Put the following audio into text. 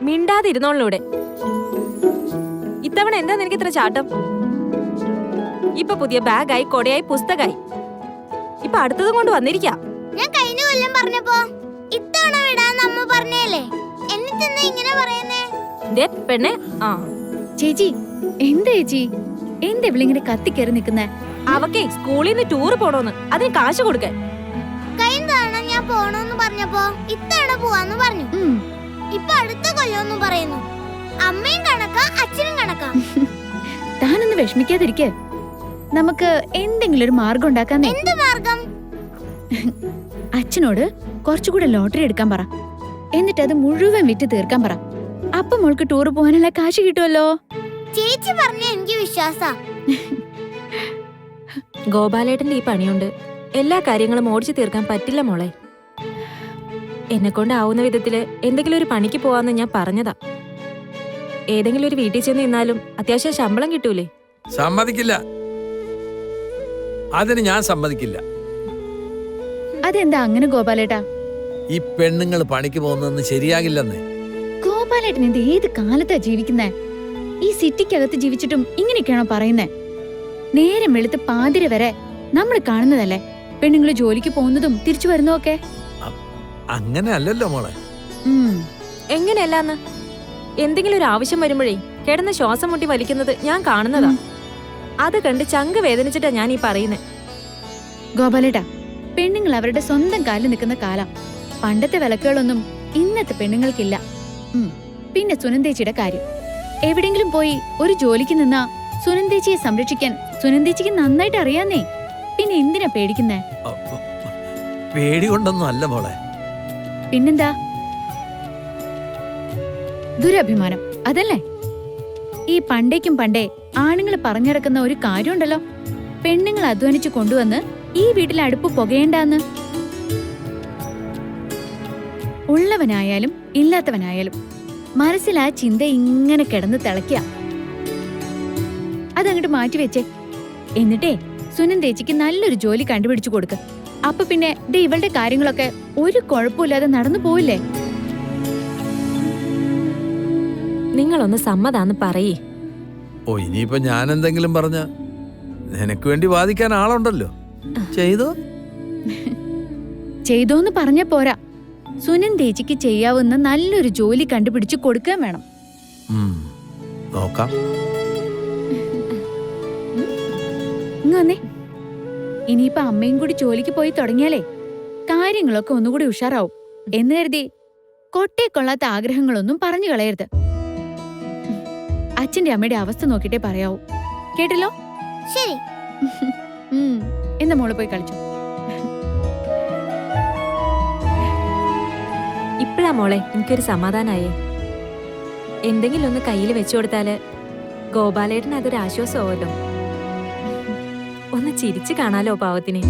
മിണ്ടാതെ ഇരുന്നോളൂടെ. ഇത്തവണ എന്താ നിനക്ക് ഇത്ര ചാട്ടം? ഇപ്പൊ പുതിയ ബാഗായി, കൊടയായി, പുസ്തകമായി. ഇപ്പൊ അടുത്തതും കൊണ്ട് വന്നിരിക്കാം. ഞാൻ കഴിഞ്ഞ കൊല്ലം പറഞ്ഞപ്പോ ഇത്തവണ വിടാന്ന് അമ്മ പറഞ്ഞേലേ, എന്നിട്ടെന്താ ഇങ്ങനെ പറയുന്നേ? പെണ്ണെ, ആ ചേച്ചി എന്താ ചേച്ചി, എന്താ ഇവളിങ്ങനെ കത്തിക്കേറി നിക്കുന്നേ? അവക്കേ സ്കൂളിൽ നിന്ന് ടൂർ പോണോന്ന്, അതിന് കാശ് കൊടുക്കാൻ. കഴിഞ്ഞ തവണ ഞാൻ പോണോന്ന് പറഞ്ഞപ്പോ ഇത്തവണ പോവാന്ന് പറഞ്ഞു. ഇപ്പൊ അടുത്ത കൊല്ലം പറയുന്നു. അമ്മയും കണക്കാ, അച്ഛനും കണക്കാ. താനൊന്ന് വിഷമിക്കാതിരിക്കെ, നമുക്ക് എന്തെങ്കിലും ഒരു മാർഗം ഉണ്ടാക്കാൻ. എന്ത് മാർഗം? അച്ഛനോട് കുറച്ചുകൂടെ ലോട്ടറി എടുക്കാൻ പറ, എന്നിട്ട് അത് മുഴുവൻ വിറ്റ് തീർക്കാൻ പറ. അപ്പൊ മോൾക്ക് ടൂർ പോകാനുള്ള കാശ് കിട്ടുമല്ലോ. ചേച്ചി പറഞ്ഞ എനിക്ക് വിശ്വാസാ. ഗോപാലേട്ടന്റെ ഈ പണിയുണ്ട് എല്ലാ കാര്യങ്ങളും ഓടിച്ചു തീർക്കാൻ പറ്റില്ല മോളെ. എന്നെ കൊണ്ടാവുന്ന വിധത്തില് എന്തെങ്കിലും ഒരു പണിക്ക് പോവാന്ന് ഞാൻ പറഞ്ഞതാ. ഏതെങ്കിലും ഒരു വീട്ടിൽ ചെന്ന് നിന്നാലും അത്യാവശ്യം ശമ്പളം കിട്ടൂലേ? സമ്മതിക്കില്ല, അതിന് ഞാൻ സമ്മതിക്കില്ല. അതെന്താ അങ്ങനെ ഗോപാലേട്ടാ? ഈ പെണ്ണുങ്ങൾ പണിക്ക് പോകുന്നതെന്ന് ശരിയാകില്ലെന്ന്. ഗോപാലേട്ടൻ ഇത് ഏത് കാലത്താ ജീവിക്കുന്നേ? ഈ സിറ്റിക്കകത്ത് ജീവിച്ചിട്ടും ഇങ്ങനെയൊക്കെയാണോ പറയുന്നേ? നേരം വെളുത്ത് പാതിര വരെ നമ്മൾ കാണുന്നതല്ലേ പെണ്ണുങ്ങള് ജോലിക്ക് പോകുന്നതും തിരിച്ചു വരുന്നതൊക്കെ. അങ്ങനെ അല്ലല്ലോ മോളെ. എങ്ങനെയല്ലാന്ന്? എന്തെങ്കിലും ഒരു ആവശ്യം വരുമ്പോഴേ കിടന്ന് ശ്വാസം മുട്ടി വലിക്കുന്നത് ഞാൻ കാണുന്നതാ. അത് കണ്ട് ചങ്ക് വേദനിച്ചിട്ടാ ഞാൻ ഈ പറയുന്നേ. ഗോപാലേട്ടാ, പെണ്ണുങ്ങൾ അവരുടെ സ്വന്തം കാലിൽ നിൽക്കുന്ന കാലം. പണ്ടത്തെ വിലക്കുകളൊന്നും ഇന്നത്തെ പെണ്ണുങ്ങൾക്കില്ല. പിന്നെ സുനന്ദേച്ചിയുടെ കാര്യം, എവിടെങ്കിലും പോയി ഒരു ജോലിക്ക് നിന്നാ സുനന്ദേച്ചിയെ സംരക്ഷിക്കാൻ സുനന്ദേച്ചിക്ക് നന്നായിട്ട് അറിയാന്നേ. പിന്നെ എന്തിനാ പേടിക്കുന്നേ? പേടി കൊണ്ടൊന്നും അല്ല മോളെ. പിന്നെന്താ? ദുരഭിമാനം, അതല്ലേ? ഈ പണ്ടേക്കും പണ്ടേ ആണുങ്ങൾ പറഞ്ഞിടക്കുന്ന ഒരു കാര്യമുണ്ടല്ലോ, പെണ്ണുങ്ങൾ അധ്വാനിച്ചു കൊണ്ടുവന്ന് ഈ വീട്ടിൽ അടുപ്പ് പുകയേണ്ടാന്ന്. ഉള്ളവനായാലും ഇല്ലാത്തവനായാലും മനസ്സിൽ ആ ചിന്ത ഇങ്ങനെ കിടന്ന് തിളയ്ക്കുക. അതങ്ങോട്ട് മാറ്റിവെച്ചേ. എന്നിട്ടേ സുനന്ദേച്ചിക്ക് നല്ലൊരു ജോലി കണ്ടുപിടിച്ചു കൊടുക്ക. അപ്പൊ പിന്നെ ഇവളുടെ കാര്യങ്ങളൊക്കെ ഒരു കുഴപ്പമില്ലാതെ നടന്നു പോയില്ലേ? നിങ്ങളൊന്ന് സമ്മതാന്ന് പറയേ. ഓ, ഇനിയിപ്പോ ഞാൻ എന്തെങ്കിലും പറഞ്ഞ നിനക്ക് വേണ്ടി വാദിക്കാൻ ആളുണ്ടല്ലോ. ചെയ്തോ ചെയ്തോന്ന് പറഞ്ഞ പോരാ, സുനന്ദേച്ചിക്ക് ചെയ്യാവുന്ന നല്ലൊരു ജോലി കണ്ടുപിടിച്ചു കൊടുക്കാൻ വേണം. നോക്കാം. ഇങ്ങ് ഇനിയിപ്പൊ അമ്മയും കൂടി ജോലിക്ക് പോയി തുടങ്ങിയാലേ കാര്യങ്ങളൊക്കെ ഒന്നുകൂടി ഉഷാറാവും എന്ന് കരുതി കൊട്ടേ കൊള്ളാത്ത ആഗ്രഹങ്ങളൊന്നും പറഞ്ഞു കളയരുത്. അച്ഛന്റെ അമ്മയുടെ അവസ്ഥ നോക്കിട്ടേ പറയാവൂ, കേട്ടല്ലോ? ശരി. എന്നാ മോള് പോയി കളിച്ചു. ഇപ്പഴാ മോളെ എനിക്കൊരു സമാധാനായേ. എന്തെങ്കിലും ഒന്ന് കയ്യിൽ വെച്ചു കൊടുത്താല് ഗോപാലേട്ടന് അതൊരു ആശ്വാസമാവല്ലോ. ഒന്ന് ചിരിച്ചു കാണാലോ പാവത്തിനെ.